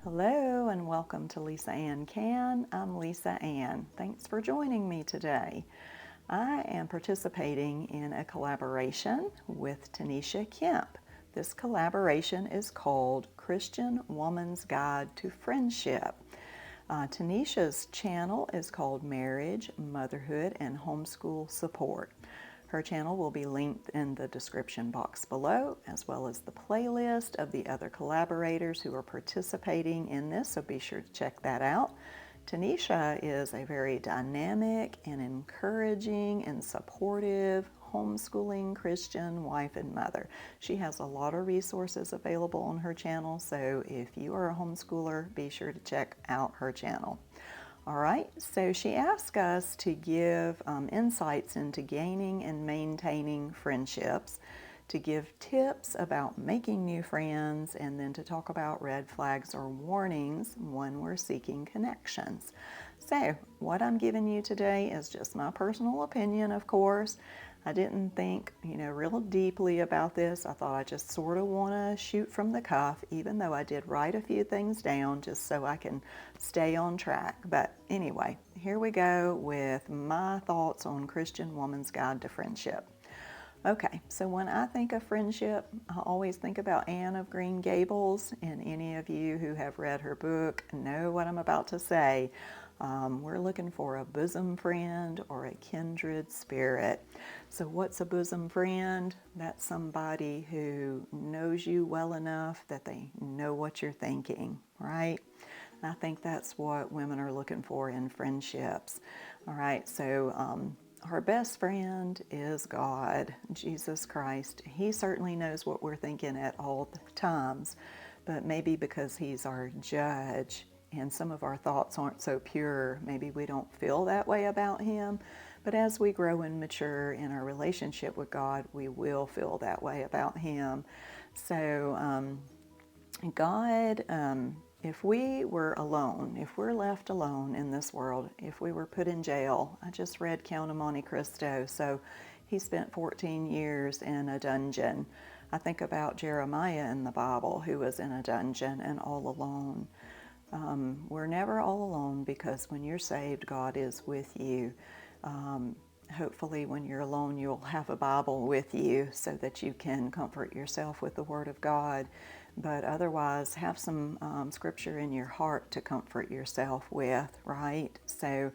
Hello and welcome to Lisa Ann Can. I'm Lisa Ann. Thanks for joining me today. I am participating in a collaboration with Tanisha Kemp. This collaboration is called Christian Woman's Guide to Friendship. Tanisha's channel is called Marriage, Motherhood, and Homeschool Support. Her channel will be linked in the description box below, as well as the playlist of the other collaborators who are participating in this, so be sure to check that out. Tanisha is a very dynamic and encouraging and supportive homeschooling Christian wife and mother. She has a lot of resources available on her channel, so if you are a homeschooler, be sure to check out her channel. All right, so she asked us to give insights into gaining and maintaining friendships, to give tips about making new friends, and then to talk about red flags or warnings when we're seeking connections. So what I'm giving you today is just my personal opinion, of course. I didn't think, real deeply about this. I thought I just sort of want to shoot from the cuff, even though I did write a few things down just so I can stay on track. But anyway, here we go with my thoughts on Christian Woman's Guide to Friendship. Okay, so when I think of friendship, I always think about Anne of Green Gables, and any of you who have read her book know what I'm about to say. We're looking for a bosom friend or a kindred spirit. So what's a bosom friend? That's somebody who knows you well enough that they know what you're thinking, right? And I think that's what women are looking for in friendships. All right, so our best friend is God, Jesus Christ. He certainly knows what we're thinking at all times, but maybe because He's our judge and some of our thoughts aren't so pure, maybe we don't feel that way about Him. But as we grow and mature in our relationship with God, we will feel that way about Him. So God, if we were alone, if we're left alone in this world, if we were put in jail, I just read Count of Monte Cristo, so he spent 14 years in a dungeon. I think about Jeremiah in the Bible, who was in a dungeon and all alone. We're never all alone because when you're saved, God is with you. Hopefully when you're alone, you'll have a Bible with you so that you can comfort yourself with the Word of God. But otherwise, have some scripture in your heart to comfort yourself with, right? So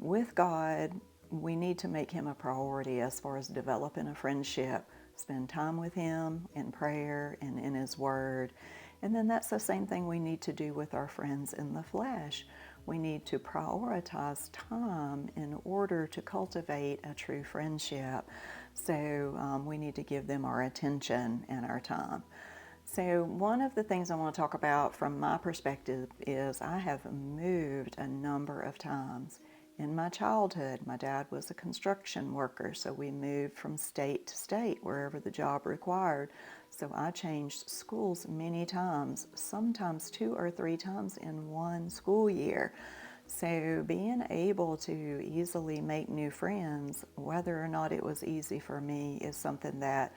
with God, we need to make Him a priority as far as developing a friendship. Spend time with Him in prayer and in His Word. And then that's the same thing we need to do with our friends in the flesh. We need to prioritize time in order to cultivate a true friendship. So we need to give them our attention and our time. So one of the things I want to talk about from my perspective is I have moved a number of times. In my childhood, my dad was a construction worker, so we moved from state to state wherever the job required. So I changed schools many times, sometimes 2 or 3 times in one school year. So being able to easily make new friends, whether or not it was easy for me, is something that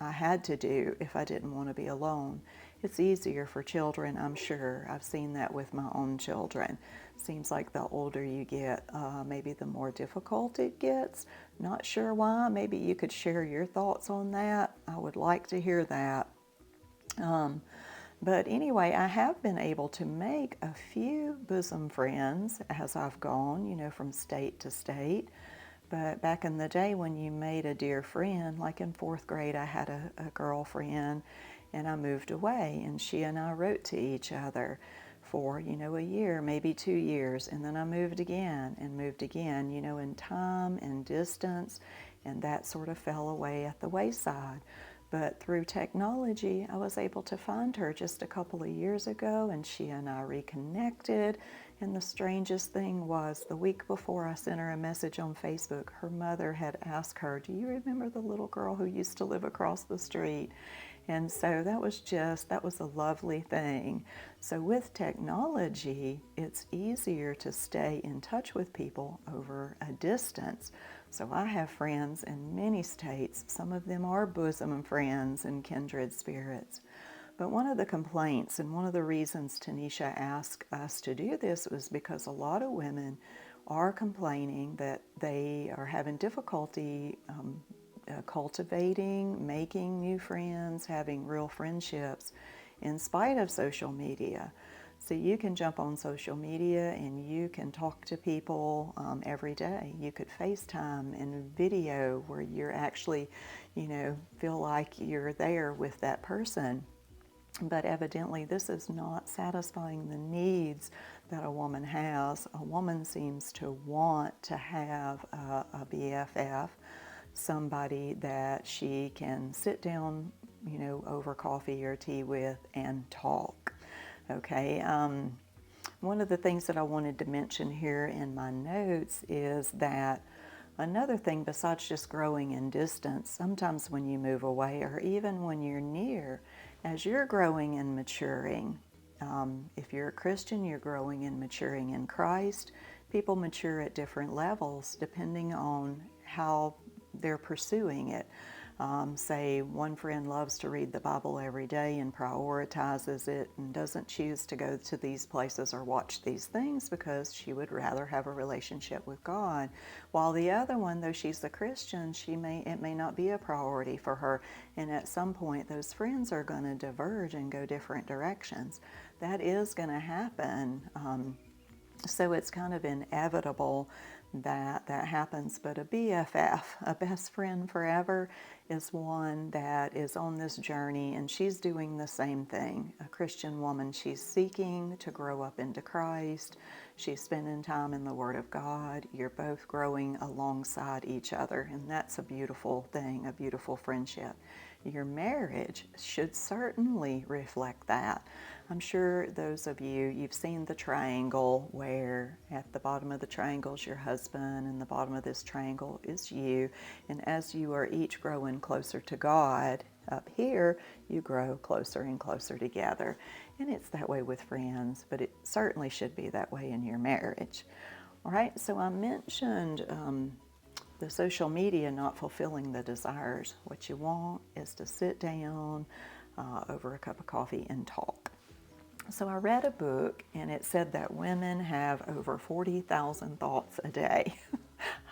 I had to do if I didn't want to be alone. It's easier for children, I'm sure. I've seen that with my own children. Seems like the older you get, maybe the more difficult it gets. Not sure why. Maybe you could share your thoughts on that. I would like to hear that. But anyway, I have been able to make a few bosom friends as I've gone, from state to state. But back in the day when you made a dear friend, like in 4th grade, I had a girlfriend and I moved away and she and I wrote to each other for, a year, maybe 2 years. And then I moved again, in time and distance, and that sort of fell away at the wayside. But through technology, I was able to find her just a couple of years ago, and she and I reconnected. And the strangest thing was, the week before I sent her a message on Facebook, her mother had asked her, "Do you remember the little girl who used to live across the street?" And so that was a lovely thing. So with technology, it's easier to stay in touch with people over a distance. So I have friends in many states. Some of them are bosom friends and kindred spirits. But one of the complaints and one of the reasons Tanisha asked us to do this was because a lot of women are complaining that they are having difficulty cultivating, making new friends, having real friendships in spite of social media. So you can jump on social media and you can talk to people every day. You could FaceTime and video where you're actually, feel like you're there with that person. But evidently this is not satisfying the needs that a woman has. A woman seems to want to have a BFF, somebody that she can sit down, over coffee or tea with and talk. Okay. One of the things that I wanted to mention here in my notes is that another thing besides just growing in distance, sometimes when you move away or even when you're near, as you're growing and maturing, if you're a Christian, you're growing and maturing in Christ. People mature at different levels depending on how they're pursuing it. Say one friend loves to read the Bible every day and prioritizes it and doesn't choose to go to these places or watch these things because she would rather have a relationship with God. While the other one, though she's a Christian, it may not be a priority for her. And at some point, those friends are going to diverge and go different directions. That is going to happen. So it's kind of inevitable that that happens. But a BFF, a best friend forever, is one that is on this journey and she's doing the same thing. A Christian woman, she's seeking to grow up into Christ. She's spending time in the Word of God. You're both growing alongside each other, and that's a beautiful thing, a beautiful friendship. Your marriage should certainly reflect that. I'm sure those of you've seen the triangle where at the bottom of the triangle is your husband and the bottom of this triangle is you. And as you are each growing closer to God, up here, you grow closer and closer together. And it's that way with friends, but it certainly should be that way in your marriage. All right, so I mentioned the social media not fulfilling the desires. What you want is to sit down over a cup of coffee and talk. So I read a book and it said that women have over 40,000 thoughts a day.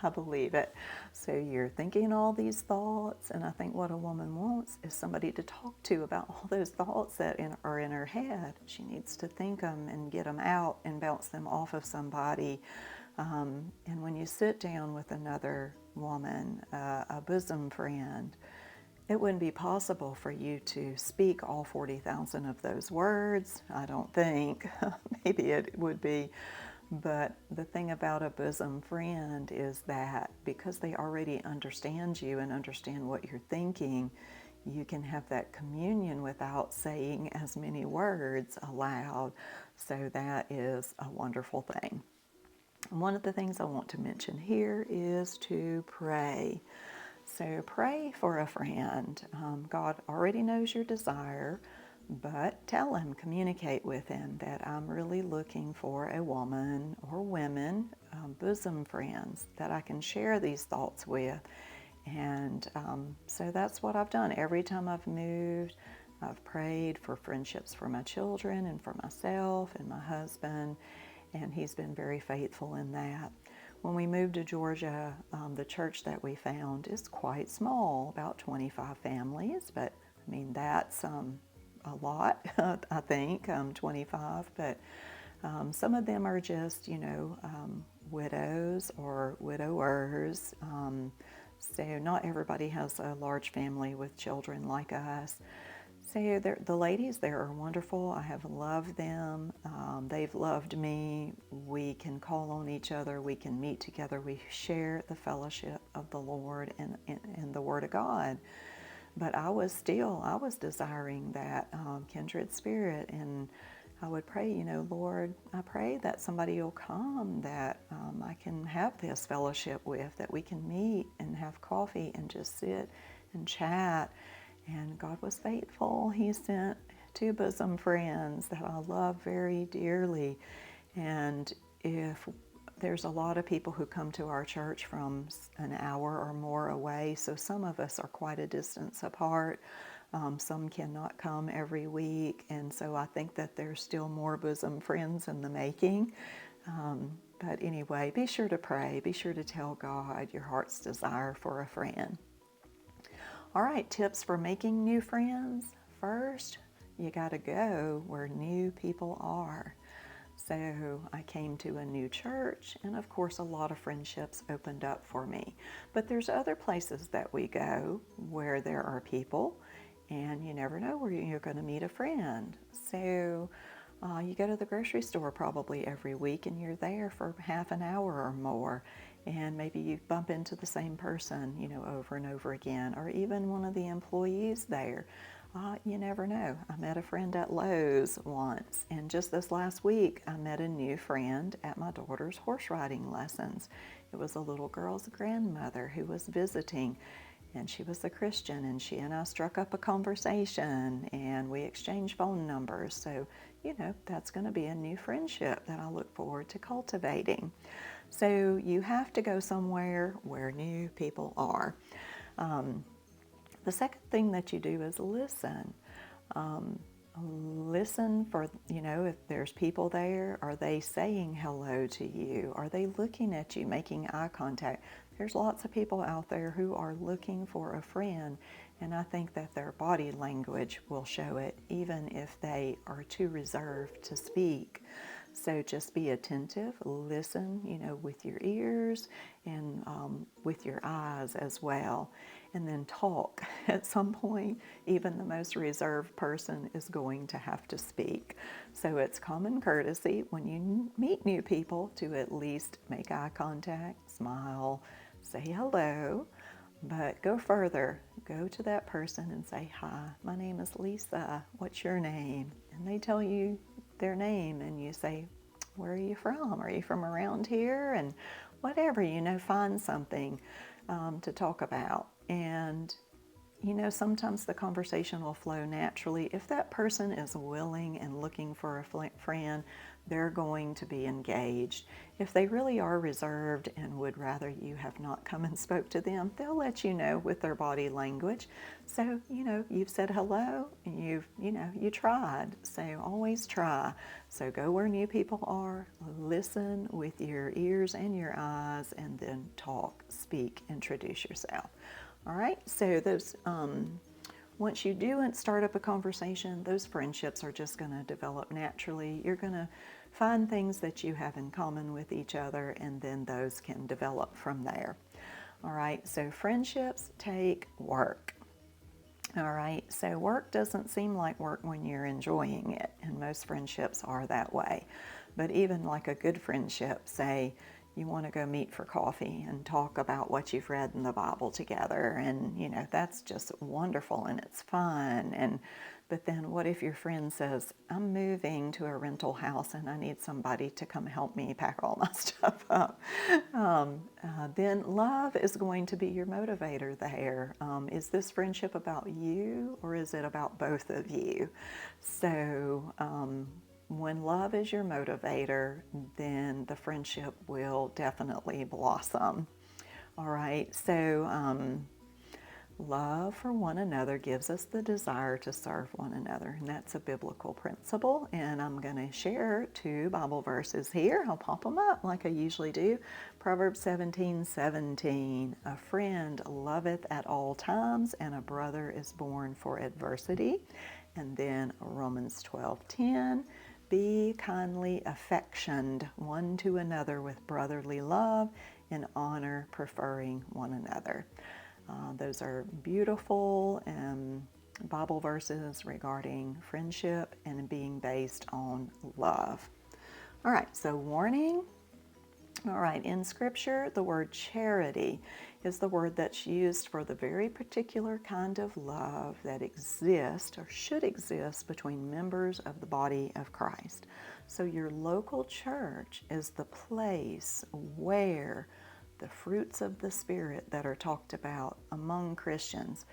I believe it. So you're thinking all these thoughts, and I think what a woman wants is somebody to talk to about all those thoughts that are in her head. She needs to think them and get them out and bounce them off of somebody. And when you sit down with another woman, a bosom friend, it wouldn't be possible for you to speak all 40,000 of those words, I don't think. Maybe it would be. But the thing about a bosom friend is that because they already understand you and understand what you're thinking, you can have that communion without saying as many words aloud. So that is a wonderful thing. One of the things I want to mention here is to pray. So pray for a friend. God already knows your desire, but tell him, communicate with him that I'm really looking for a woman or women, bosom friends that I can share these thoughts with. And so that's what I've done. Every time I've moved, I've prayed for friendships for my children and for myself and my husband, and he's been very faithful in that. When we moved to Georgia, the church that we found is quite small, about 25 families, but I mean, that's a lot, I think, 25, but some of them are just, widows or widowers. So not everybody has a large family with children like us. So the ladies there are wonderful. I have loved them. They've loved me. We can call on each other. We can meet together. We share the fellowship of the Lord and the Word of God. But I was desiring that kindred spirit. And I would pray, Lord, I pray that somebody will come that I can have this fellowship with, that we can meet and have coffee and just sit and chat. And God was faithful. He sent two bosom friends that I love very dearly. And if there's a lot of people who come to our church from an hour or more away, so some of us are quite a distance apart. Some cannot come every week, and so I think that there's still more bosom friends in the making. But anyway, be sure to pray. Be sure to tell God your heart's desire for a friend. All right, tips for making new friends. First, you got to go where new people are. So I came to a new church, and of course a lot of friendships opened up for me. But there's other places that we go where there are people, and you never know where you're going to meet a friend. So you go to the grocery store probably every week, and you're there for half an hour or more, and maybe you bump into the same person, over and over again, or even one of the employees there. You never know. I met a friend at Lowe's once, and just this last week I met a new friend at my daughter's horse riding lessons. It was a little girl's grandmother who was visiting, and she was a Christian, and she and I struck up a conversation, and we exchanged phone numbers. So, that's going to be a new friendship that I look forward to cultivating. So you have to go somewhere where new people are. The second thing that you do is listen. Listen for, if there's people there, are they saying hello to you? Are they looking at you, making eye contact? There's lots of people out there who are looking for a friend, and I think that their body language will show it, even if they are too reserved to speak. So just be attentive, listen, with your ears and with your eyes as well. And then talk. At some point, even the most reserved person is going to have to speak. So it's common courtesy when you meet new people to at least make eye contact, smile, say hello. But go further. Go to that person and say, "Hi, my name is Lisa. What's your name?" And they tell you their name, and you say, "Where are you from? Are you from around here?" And whatever, find something to talk about. And sometimes the conversation will flow naturally. If that person is willing and looking for a friend, they're going to be engaged. If they really are reserved and would rather you have not come and spoke to them, they'll let you know with their body language. So, you've said hello and you tried. So always try. So go where new people are, listen with your ears and your eyes, and then talk, speak, introduce yourself. All right, so those once you do and start up a conversation, those friendships are just going to develop naturally. You're going to find things that you have in common with each other, and then those can develop from there. All right, so friendships take work. All right, so work doesn't seem like work when you're enjoying it, and most friendships are that way. But even like a good friendship, say, you want to go meet for coffee and talk about what you've read in the Bible together, and that's just wonderful and it's fun. But then what if your friend says, "I'm moving to a rental house and I need somebody to come help me pack all my stuff up"? Then love is going to be your motivator there. Is this friendship about you, or is it about both of you? So when love is your motivator, then the friendship will definitely blossom. All right, so love for one another gives us the desire to serve one another, and that's a biblical principle. And I'm going to share 2 Bible verses here. I'll pop them up like I usually do. Proverbs 17:17, "A friend loveth at all times, and a brother is born for adversity." And then Romans 12:10, "Be kindly affectioned one to another with brotherly love, in honor preferring one another." Those are beautiful Bible verses regarding friendship and being based on love. All right, so warning. All right, in Scripture, the word charity is the word that's used for the very particular kind of love that exists or should exist between members of the body of Christ. So your local church is the place where the fruits of the Spirit that are talked about among Christians.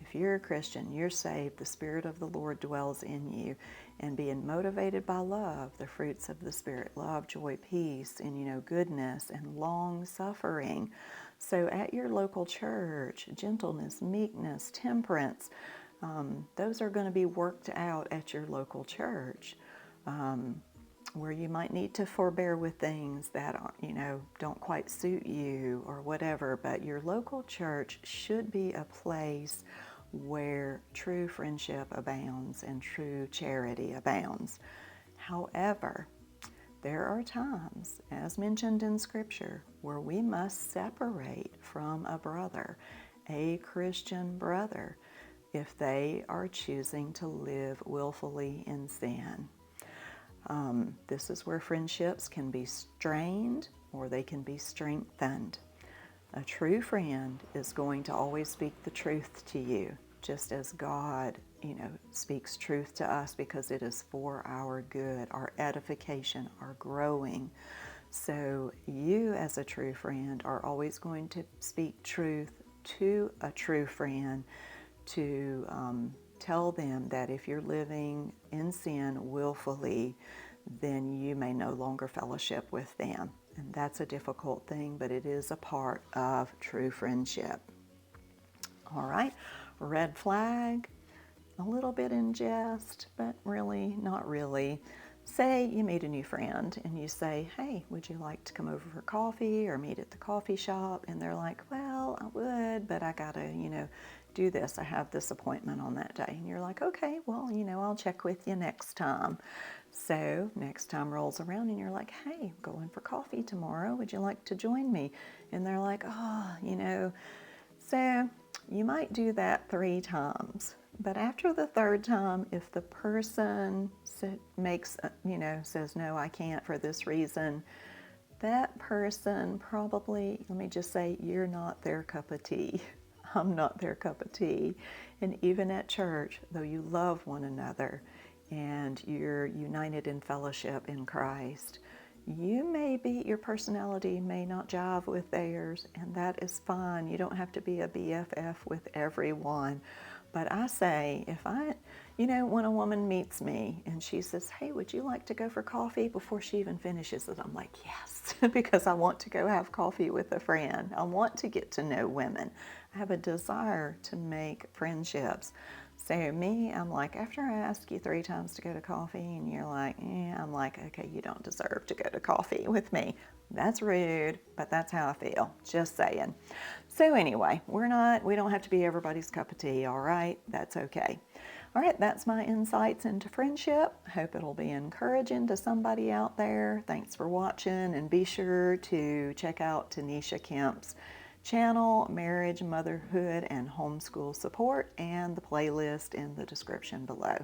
If you're a Christian, you're saved, the Spirit of the Lord dwells in you, and being motivated by love, the fruits of the Spirit, love, joy, peace, and goodness and long suffering. So at your local church, gentleness, meekness, temperance, Those are going to be worked out at your local church, where you might need to forbear with things that don't quite suit you or whatever. But your local church should be a place where true friendship abounds and true charity abounds. However, there are times, as mentioned in Scripture, where we must separate from a brother, a Christian brother, if they are choosing to live willfully in sin. This is where friendships can be strained or they can be strengthened. A true friend is going to always speak the truth to you, just as God, speaks truth to us, because it is for our good, our edification, our growing. So you, as a true friend, are always going to speak truth to a true friend, to tell them that if you're living in sin willfully, then you may no longer fellowship with them. And that's a difficult thing, but it is a part of true friendship. All right, red flag, a little bit in jest, but really not really. Say you meet a new friend and you say, hey, would you like to come over for coffee or meet at the coffee shop? And they're like, well, I would, but I gotta, do this. I have this appointment on that day. And you're like, okay, well, I'll check with you next time. So next time rolls around and you're like, hey, I'm going for coffee tomorrow. Would you like to join me? And they're like, oh, so you might do that 3 times. But after the 3rd time, if the person says, no, I can't for this reason, that person probably, let me just say, you're not their cup of tea. I'm not their cup of tea. And even at church, though you love one another and you're united in fellowship in Christ, your personality may not jive with theirs, and that is fine. You don't have to be a BFF with everyone. But I say, when a woman meets me and she says, hey, would you like to go for coffee, before she even finishes it, I'm like, yes, because I want to go have coffee with a friend. I want to get to know women. I have a desire to make friendships. So me, I'm like, after I ask you 3 times to go to coffee and you're like, I'm like, okay, you don't deserve to go to coffee with me. That's rude, but that's how I feel. Just saying. So anyway, we don't have to be everybody's cup of tea, all right? That's okay. All right, that's my insights into friendship. Hope it'll be encouraging to somebody out there. Thanks for watching, and be sure to check out Tanisha Kemp's channel, Marriage, Motherhood, and Homeschool Support, and the playlist in the description below.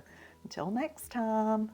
Until next time.